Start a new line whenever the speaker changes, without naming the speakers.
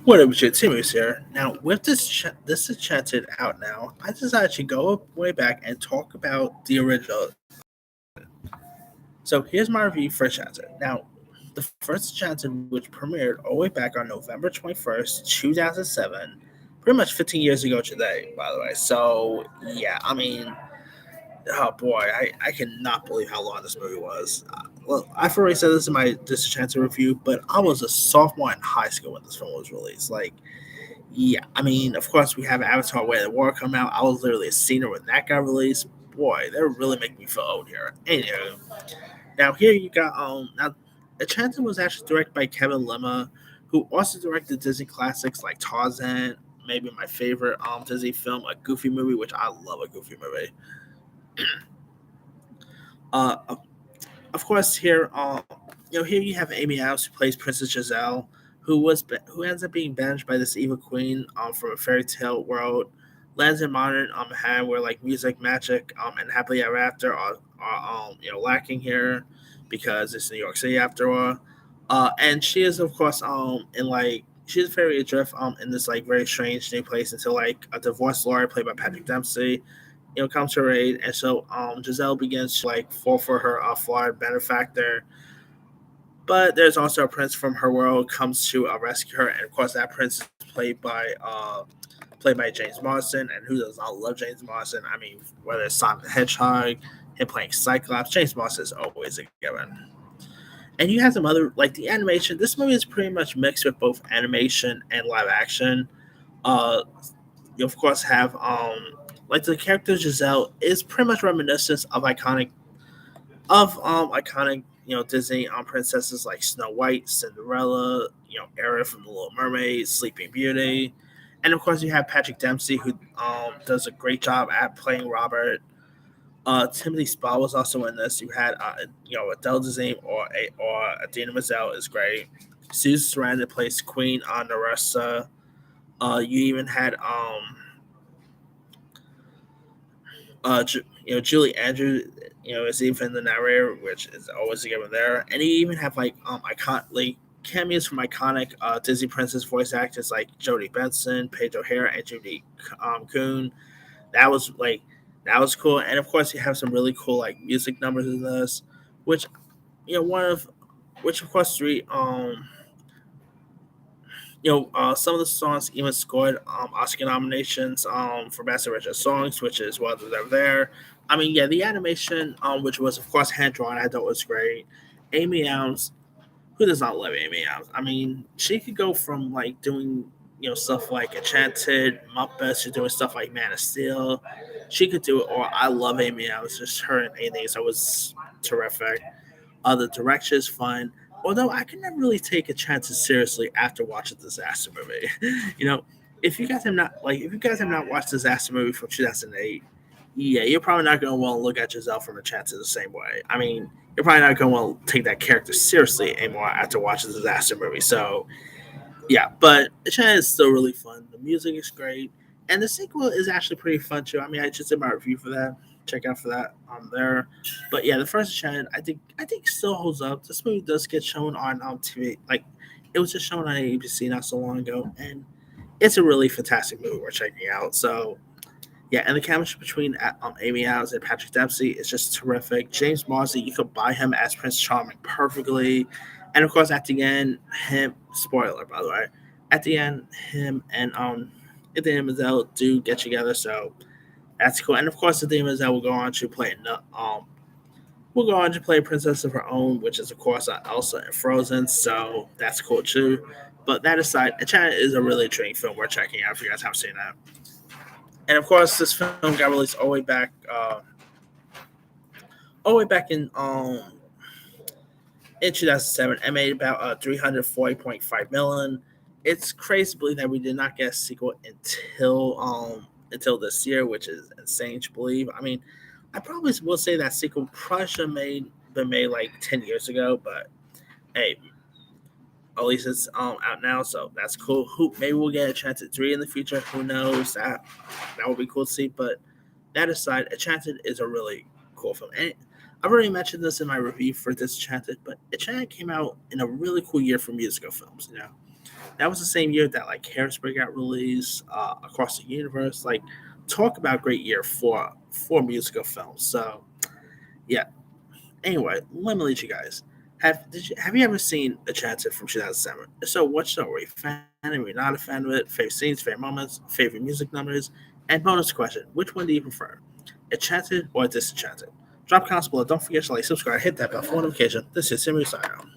What up, your Timmy's here. Now, with this Enchanted out now, I decided to go way back and talk about the original Enchanted. So here's my review for Enchanted. Now, the first Enchanted, which premiered all the way back on November 21st, 2007, pretty much 15 years ago today, by the way. So yeah, I mean, oh boy, I cannot believe how long this movie was. Well, I've already said this in my Disenchanted review, but I was a sophomore in high school when this film was released. Like, yeah, I mean, of course, we have Avatar: Way of the Water come out. I was literally a senior when that got released. Boy, they're really making me feel old here. Anywho, now here you got now, Enchanted was actually directed by Kevin Lima, who also directed Disney classics like Tarzan, maybe my favorite Disney film, a Goofy movie, which I love a Goofy movie. Of course, here you have Amy Adams who plays Princess Giselle, who ends up being banished by this evil queen from a fairy tale world, lands in modern Manhattan where like music, magic, and happily ever after are lacking here because it's New York City after all. And she is of course in like she's very adrift in this like very strange new place until like a divorce lawyer played by Patrick Dempsey comes to her aid, and so Giselle begins to like fall for her flawed benefactor. But there's also a prince from her world comes to rescue her, and of course that prince is played by James Marsden, and who does not love James Marsden? I mean, whether it's Sonic the Hedgehog, him playing Cyclops, James Marsden is always a given. And you have some other like the animation. This movie is pretty much mixed with both animation and live action. Uh, you of course have like the character Giselle is pretty much reminiscent of iconic Disney princesses like Snow White, Cinderella, Ariel from the Little Mermaid, Sleeping Beauty, and of course you have Patrick Dempsey who does a great job at playing Robert. Timothy Spall was also in this. You had Adele Dazeem or Adina Menzel is great. Susan Sarandon plays Queen Narissa. You even had Julie Andrews, is even the narrator, which is always a given there. And you even have like cameos from iconic Disney princess voice actors like Jodie Benson, Pedro Hare, and Judy Kuhn. That was like that was cool. And of course, you have some really cool like music numbers in this, which one of which of course three some of the songs even scored Oscar nominations for Best Original Songs, which is well deserved there. I mean, yeah, the animation, which was of course hand drawn, I thought was great. Amy Adams, who does not love Amy Adams? I mean, she could go from like doing stuff like Enchanted, Muppets, to doing stuff like Man of Steel. She could do it, or I love Amy Adams. Just her and anything, so it was terrific. The direction is fun. Although I can never really take a chances seriously after watching Disaster movie. you know, if you guys have not watched Disaster movie from 2008, yeah, you're probably not going to want to look at Giselle from a chances the same way. I mean, you're probably not going to want to take that character seriously anymore after watching the Disaster movie. So yeah, but Enchanted is still really fun. The music is great, and the sequel is actually pretty fun too. I mean, I just did my review for that. Check out for that on there. But yeah, the first Enchanted, I think still holds up. This movie does get shown on TV. Like it was just shown on ABC not so long ago, and it's a really fantastic movie we're checking out. So yeah, and the chemistry between Amy Adams and Patrick Dempsey is just terrific. James Marsden, you could buy him as Prince Charming perfectly, and of course at the end, him. Spoiler, by the way, at the end, him and Idina Menzel do get together, so that's cool. And of course, Idina Menzel will go on to play a princess of her own, which is of course Elsa and Frozen, so that's cool too. But that aside, Enchanted is a really intriguing film worth checking out if you guys haven't seen that. And of course, this film got released all the way back in 2007 and made about 340.5 million. It's crazy to believe that we did not get a sequel until this year, which is insane to believe. I mean, I probably will say that sequel probably should have been made like 10 years ago, but hey, at least it's out now, so that's cool. Who maybe we'll get a chance at three in the future. Who knows? That would be cool to see. But that aside, Enchanted is a really cool film. And I've already mentioned this in my review for Disenchanted, but Enchanted came out in a really cool year for musical films. That was the same year that like Hairspray got released, Across the Universe. Like, talk about great year for musical films. So yeah. Anyway, let me lead you guys. Have you ever seen Enchanted from 2007? If so, what show? Are you a fan? Are you not a fan of it? Favorite scenes, favorite moments, favorite music numbers? And bonus question: which one do you prefer, Enchanted or Disenchanted? Drop comments below. Don't forget to like, subscribe, hit that bell for notification. This is Simmer sign out.